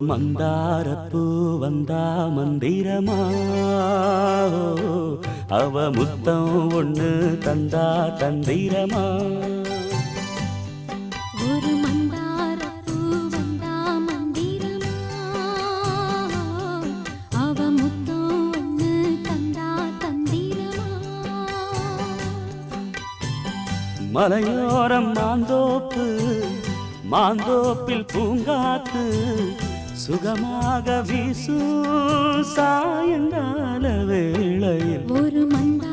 மந்தாரப்பூ வந்தா மந்திரமா அவ முத்தம் ஒண்ணு தந்தா தந்திரமா ஒரு மந்தாரப்பூ வந்தா மந்திரமா அவ முத்தம் ஒண்ணு தந்தா தந்திரமா மலையோரம் மாந்தோப்பு மாந்தோப்பில் பூங்காத்து சுகமாக வீசும் சாயங்கால வேளையில் ஒரு மந்தா